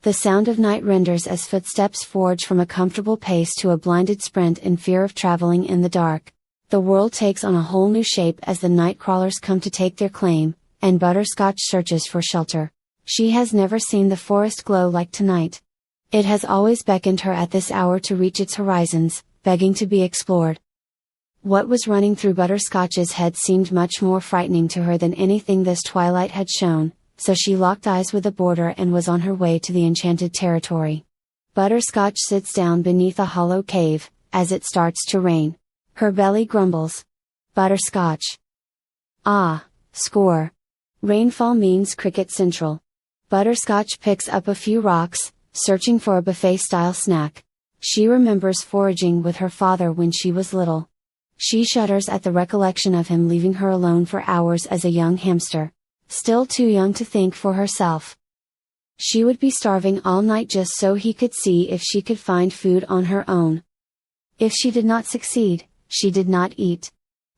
The sound of night renders as footsteps forge from a comfortable pace to a blinded sprint in fear of traveling in the dark. The world takes on a whole new shape as the night crawlers come to take their claim, and Butterscotch searches for shelter. She has never seen the forest glow like tonight. It has always beckoned her at this hour to reach its horizons, begging to be explored. What was running through Butterscotch's head seemed much more frightening to her than anything this twilight had shown, so she locked eyes with the border and was on her way to the enchanted territory. Butterscotch sits down beneath a hollow cave, as it starts to rain. Her belly grumbles. Butterscotch. Ah, score. Rainfall means cricket central. Butterscotch picks up a few rocks, searching for a buffet-style snack. She remembers foraging with her father when she was little. She shudders at the recollection of him leaving her alone for hours as a young hamster, still too young to think for herself. She would be starving all night just so he could see if she could find food on her own. If she did not succeed, she did not eat.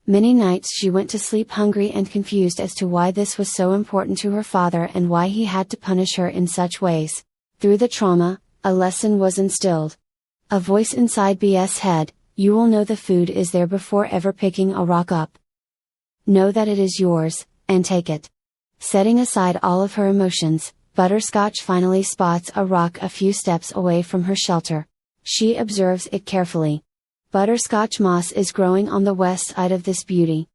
Many nights she went to sleep hungry and confused as to why this was so important to her father and why he had to punish her in such ways. Through the trauma, a lesson was instilled. A voice inside BS' head: you will know the food is there before ever picking a rock up. Know that it is yours, and take it. Setting aside all of her emotions, Butterscotch finally spots a rock a few steps away from her shelter. She observes it carefully. Butterscotch moss is growing on the west side of this beauty.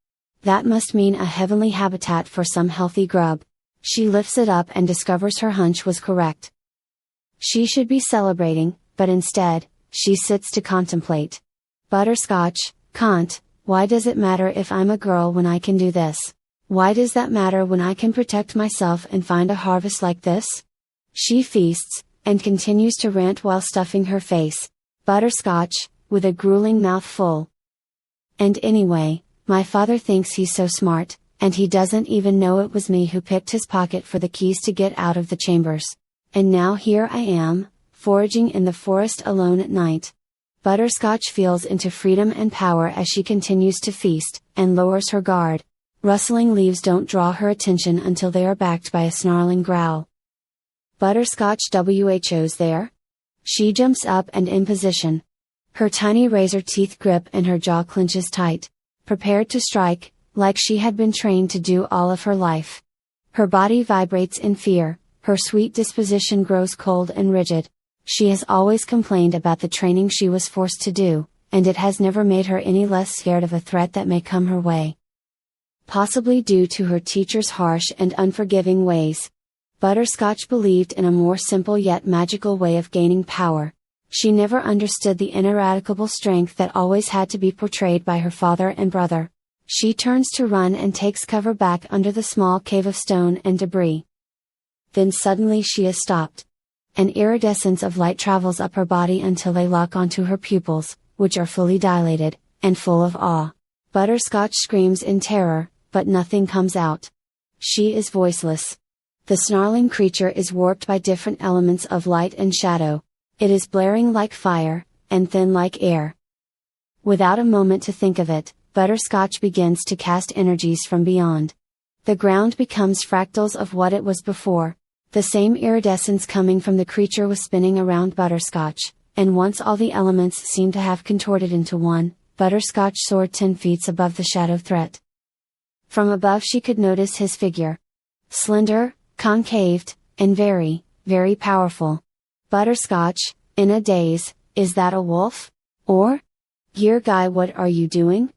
That must mean a heavenly habitat for some healthy grub. She lifts it up and discovers her hunch was correct. She should be celebrating, but instead, she sits to contemplate. Butterscotch, can't, why does it matter if I'm a girl when I can do this? Why does that matter when I can protect myself and find a harvest like this? She feasts, and continues to rant while stuffing her face. Butterscotch, with a grueling mouthful. And anyway, my father thinks he's so smart, and he doesn't even know it was me who picked his pocket for the keys to get out of the chambers. And now here I am, foraging in the forest alone at night. Butterscotch feels into freedom and power as she continues to feast, and lowers her guard. Rustling leaves don't draw her attention until they are backed by a snarling growl. Butterscotch who's there? She jumps up and in position. Her tiny razor teeth grip and her jaw clenches tight, prepared to strike, like she had been trained to do all of her life. Her body vibrates in fear, her sweet disposition grows cold and rigid. She has always complained about the training she was forced to do, and it has never made her any less scared of a threat that may come her way. Possibly due to her teacher's harsh and unforgiving ways. Butterscotch believed in a more simple yet magical way of gaining power. She never understood the ineradicable strength that always had to be portrayed by her father and brother. She turns to run and takes cover back under the small cave of stone and debris. Then suddenly she is stopped. An iridescence of light travels up her body until they lock onto her pupils, which are fully dilated, and full of awe. Butterscotch screams in terror, but nothing comes out. She is voiceless. The snarling creature is warped by different elements of light and shadow. It is blaring like fire, and thin like air. Without a moment to think of it, Butterscotch begins to cast energies from beyond. The ground becomes fractals of what it was before. The same iridescence coming from the creature was spinning around Butterscotch, and once all the elements seemed to have contorted into one, Butterscotch soared 10 feet above the shadow threat. From above she could notice his figure. Slender, concaved, and very, very powerful. Butterscotch, in a daze, is that a wolf? Or? Gear Guy, what are you doing?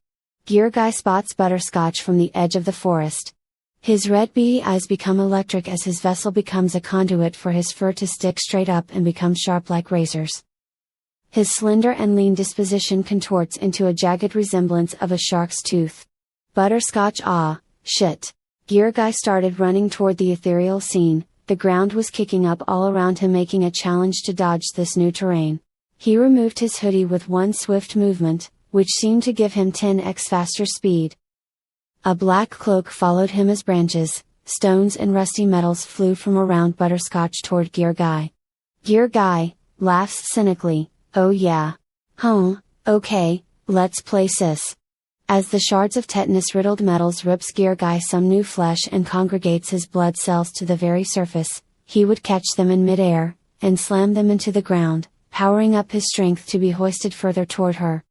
Gear Guy spots Butterscotch from the edge of the forest. His red beady eyes become electric as his vessel becomes a conduit for his fur to stick straight up and become sharp like razors. His slender and lean disposition contorts into a jagged resemblance of a shark's tooth. Butterscotch, ah, shit. Gear Guy started running toward the ethereal scene. The ground was kicking up all around him, making a challenge to dodge this new terrain. He removed his hoodie with one swift movement, which seemed to give him 10x faster speed. A black cloak followed him as branches, stones and rusty metals flew from around Butterscotch toward Gear Guy. Gear Guy laughs cynically, oh yeah. Okay, let's play sis. As the shards of tetanus-riddled metals rips Gear Guy some new flesh and congregates his blood cells to the very surface, he would catch them in midair, and slam them into the ground, powering up his strength to be hoisted further toward her.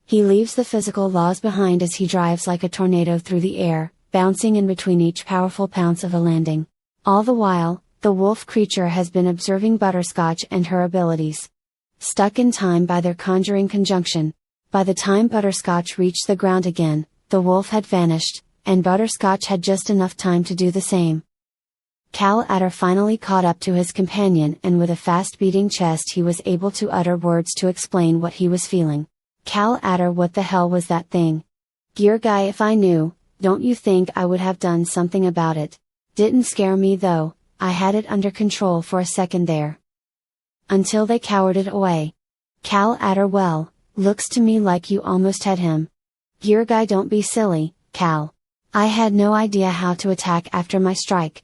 He leaves the physical laws behind as he drives like a tornado through the air, bouncing in between each powerful pounce of a landing. All the while, the wolf creature has been observing Butterscotch and her abilities. Stuck in time by their conjuring conjunction, by the time Butterscotch reached the ground again, the wolf had vanished, and Butterscotch had just enough time to do the same. Cal Adder finally caught up to his companion, and with a fast-beating chest he was able to utter words to explain what he was feeling. Cal Adder, what the hell was that thing? Gear guy, if I knew, don't you think I would have done something about it? Didn't scare me though, I had it under control for a second there. Until they cowered it away. Cal Adder, well, looks to me like you almost had him. Gear guy, don't be silly, Cal. I had no idea how to attack after my strike.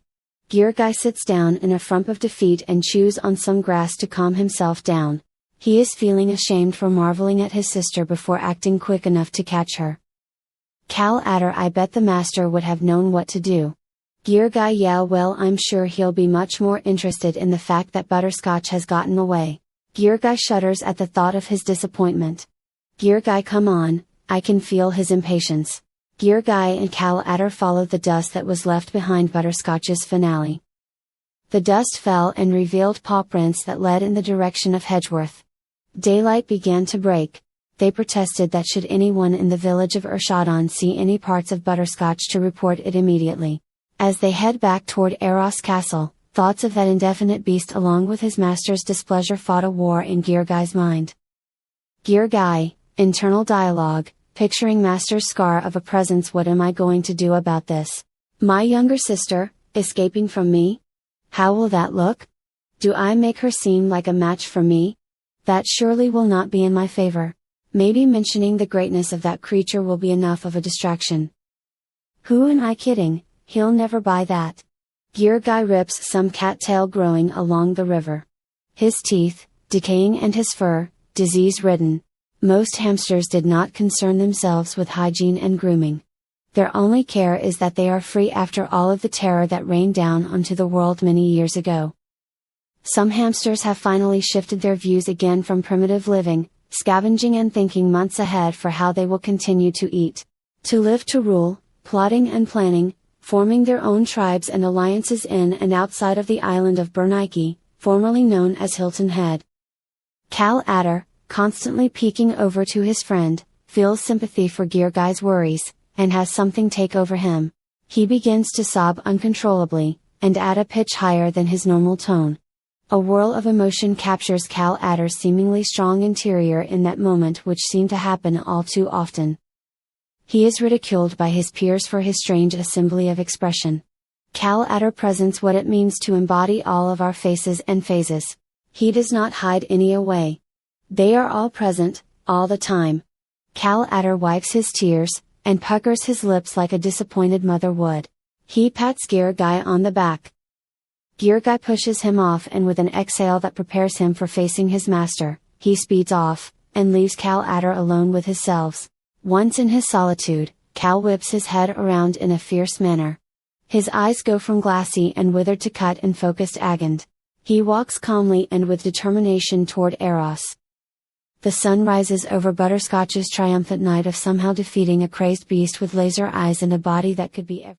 Gear guy sits down in a frump of defeat and chews on some grass to calm himself down. He is feeling ashamed for marveling at his sister before acting quick enough to catch her. Cal Adder, I bet the master would have known what to do. Gear guy, yeah, well, I'm sure he'll be much more interested in the fact that Butterscotch has gotten away. Gear guy shudders at the thought of his disappointment. Gear guy, come on, I can feel his impatience. Gear guy and Cal Adder followed the dust that was left behind Butterscotch's finale. The dust fell and revealed paw prints that led in the direction of Hedgeworth. Daylight began to break. They protested that should anyone in the village of Urshadan see any parts of Butterscotch to report it immediately. As they head back toward Eros Castle, thoughts of that indefinite beast along with his master's displeasure fought a war in Gear Guy's mind. Gear Guy, internal dialogue, picturing master's scar of a presence. What am I going to do about this? My younger sister, escaping from me? How will that look? Do I make her seem like a match for me? That surely will not be in my favor. Maybe mentioning the greatness of that creature will be enough of a distraction. Who am I kidding? He'll never buy that. Gear Guy rips some cattail growing along the river. His teeth, decaying, and his fur, disease-ridden. Most hamsters did not concern themselves with hygiene and grooming. Their only care is that they are free after all of the terror that rained down onto the world many years ago. Some hamsters have finally shifted their views again from primitive living, scavenging, and thinking months ahead for how they will continue to eat. To live to rule, plotting and planning, forming their own tribes and alliances in and outside of the island of Bernike, formerly known as Hilton Head. Cal Adder, constantly peeking over to his friend, feels sympathy for Gear Guy's worries, and has something take over him. He begins to sob uncontrollably, and at a pitch higher than his normal tone. A whirl of emotion captures Cal Adder's seemingly strong interior in that moment, which seemed to happen all too often. He is ridiculed by his peers for his strange assembly of expression. Cal Adder presents what it means to embody all of our faces and phases. He does not hide any away. They are all present, all the time. Cal Adder wipes his tears, and puckers his lips like a disappointed mother would. He pats Gear Guy on the back. Gear Guy pushes him off, and with an exhale that prepares him for facing his master, he speeds off, and leaves Cal Adder alone with his selves. Once in his solitude, Cal whips his head around in a fierce manner. His eyes go from glassy and withered to cut and focused agate. He walks calmly and with determination toward Eros. The sun rises over Butterscotch's triumphant night of somehow defeating a crazed beast with laser eyes and a body that could be